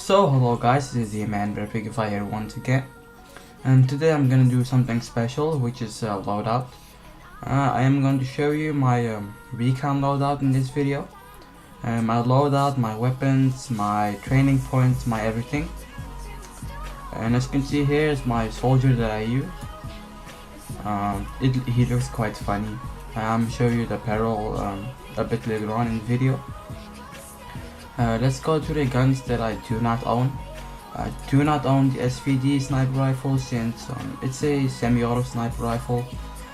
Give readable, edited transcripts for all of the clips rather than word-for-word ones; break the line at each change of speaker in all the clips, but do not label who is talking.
So hello guys, this is TheManBearPigify here once again, and today I'm gonna do something special, which is a loadout. I am going to show you my Recon loadout in this video. My loadout, my weapons, my training points, my everything. And as you can see here is my soldier that I use. He looks quite funny. I'm show you the apparel a bit later on in the video. Let's go to the guns that I do not own. I do not own the SVD sniper rifle since it's a semi-auto sniper rifle.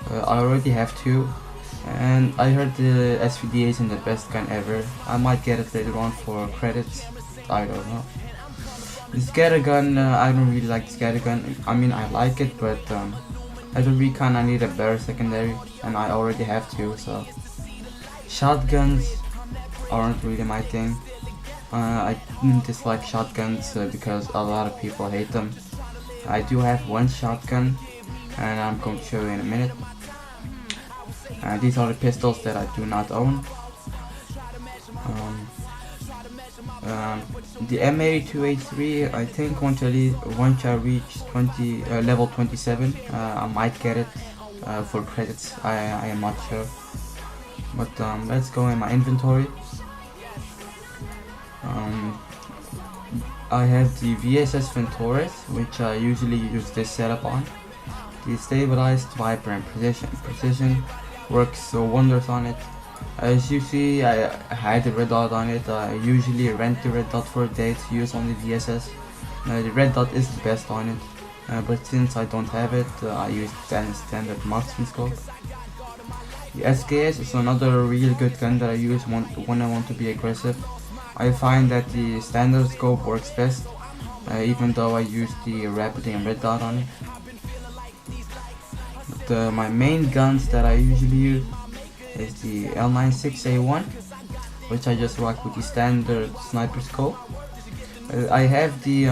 I already have two, and I heard the SVD isn't the best gun ever. I might get it later on for credits, I don't know. The scattergun, I don't really like the scattergun. I mean, I like it, but as a recon I need a better secondary, and I already have two, so shotguns aren't really my thing. I dislike shotguns because a lot of people hate them. I do have one shotgun, and I'm going to show you in a minute. These are the pistols that I do not own. The M82A3, I think once I reach level 27, I might get it for credits. I am not sure. But let's go in my inventory. I have the VSS Ventores, which I usually use this setup on. The stabilized Viper and precision works wonders on it. As you see, I had the red dot on it. I usually rent the red dot for a day to use on the VSS. The red dot is the best on it, but since I don't have it, I use standard marksman scope. The SKS is another really good gun that I use when I want to be aggressive. I find that the standard scope works best, even though I use the rapid and red dot on it. But my main guns that I usually use is the L96A1, which I just rock with the standard sniper scope. I have the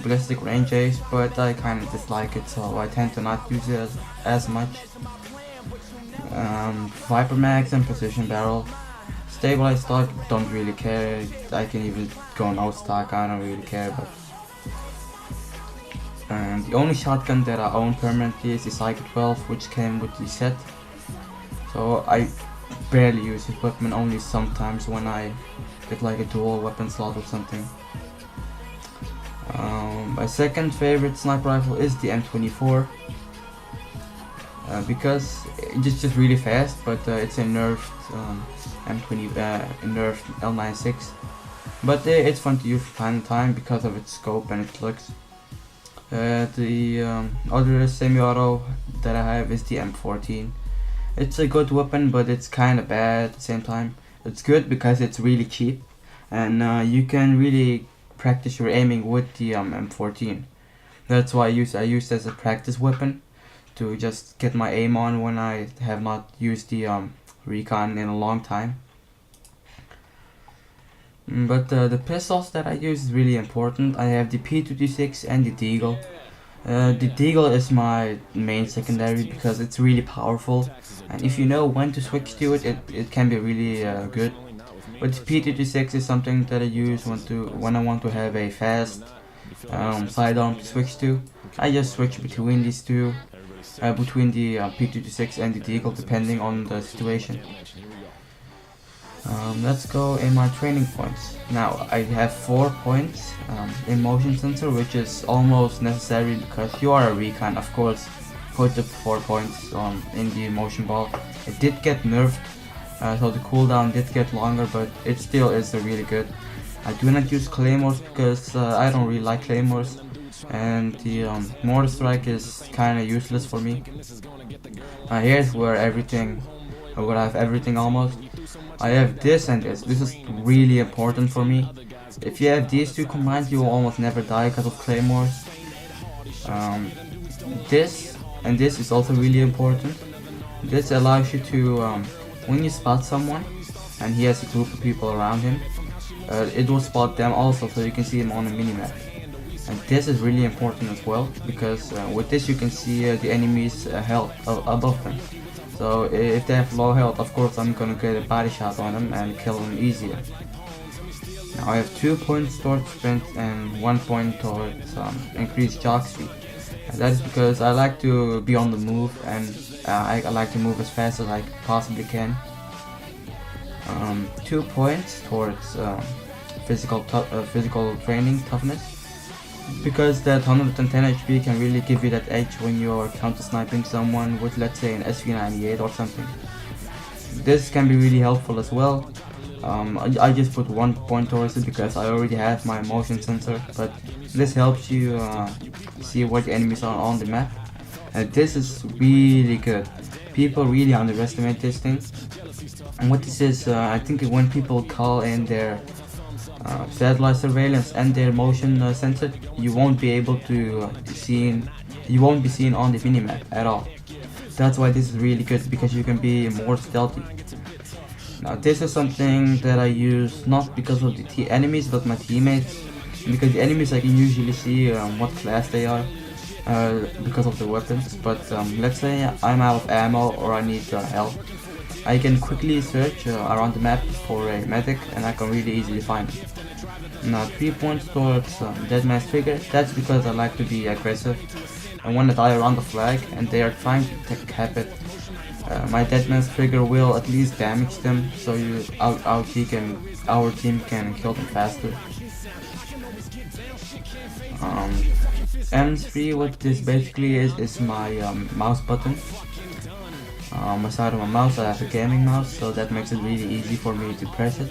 ballistic range ace, but I kind of dislike it, so I tend to not use it as much. Viper mags and precision barrel. Stabilized stock, don't really care. I can even go no stock, I don't really care. But the only shotgun that I own permanently is the Psycho 12, which came with the set. So I barely use this weapon, only sometimes when I get like a dual weapon slot or something. My second favorite sniper rifle is the M24. Because it's just really fast, but it's a nerfed nerfed L96. But it's fun to use from time to time because of its scope and its looks. The other semi-auto that I have is the M14. It's a good weapon, but it's kind of bad at the same time. It's good because it's really cheap, and you can really practice your aiming with the M14. That's why I use it as a practice weapon to just get my aim on when I have not used the Recon in a long time. But the pistols that I use is really important. I have the P226 and the Deagle. The Deagle is my main secondary because it's really powerful, and if you know when to switch to it, it can be really good. But the P226 is something that I use when I want to have a fast sidearm to switch to. I just switch between these two. Between the P226 and the Deagle, depending on the situation. Let's go in my training points. Now I have 4 points in motion sensor, which is almost necessary because you are a recon. Of course, put the 4 points in the motion ball. It did get nerfed, so the cooldown did get longer, but it still is really good. I do not use claymores because I don't really like claymores, and the mortar strike is kind of useless for me. Here's where I have everything almost. I have this and this. This is really important for me. If you have these two combined, you will almost never die because of claymores. This and this is also really important. This allows you to, when you spot someone and he has a group of people around him, it will spot them also, so you can see them on the minimap. And this is really important as well, because with this you can see the enemy's health above them. So if they have low health, of course I'm gonna get a body shot on them and kill them easier. Now I have 2 points towards sprint and 1 point towards increased jog speed. And that is because I like to be on the move, and I like to move as fast as I possibly can. 2 points towards physical training toughness, because that 110 HP can really give you that edge when you're counter sniping someone with, let's say, an SV98 or something. This can be really helpful as well. I just put 1 point towards it because I already have my motion sensor, but this helps you see what the enemies are on the map. This is really good. People really underestimate this thing. And what this is, I think when people call in their satellite surveillance and their motion sensor, you won't be able to you won't be seen on the minimap at all. That's why this is really good, because you can be more stealthy. Now this is something that I use not because of the enemies but my teammates, because the enemies I can usually see what class they are because of the weapons, but let's say I'm out of ammo or I need help, I can quickly search around the map for a medic and I can really easily find it. Now 3 points towards Dead Man's Trigger. That's because I like to be aggressive. And when I die around the flag and they are trying to cap it, my Dead Man's Trigger will at least damage them, so our team can kill them faster. M3, what this basically is my mouse button. On my side of my mouse I have a gaming mouse, so that makes it really easy for me to press it.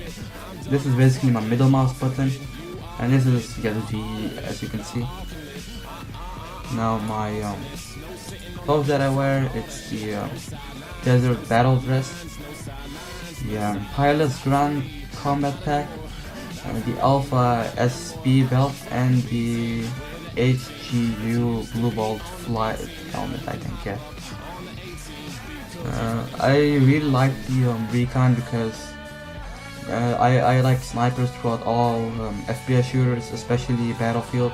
This is basically my middle mouse button, and this is the G, as you can see. Now my clothes that I wear, it's the Desert Battle Dress, the Pilot's Grand Combat Pack, the Alpha SB belt, and the HGU Blue Bolt Fly helmet, I think, yeah. I really like the Recon because I like snipers throughout all FPS shooters, especially Battlefield,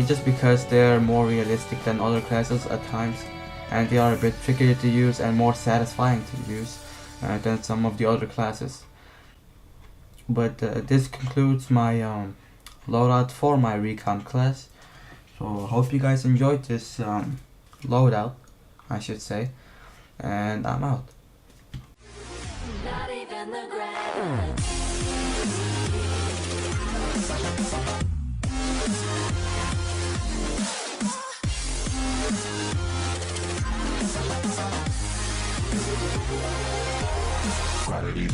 just because they're more realistic than other classes at times, and they are a bit trickier to use and more satisfying to use than some of the other classes. But this concludes my loadout for my Recon class. So hope you guys enjoyed this loadout, I should say, and I'm out.
Not even the ground. Quality.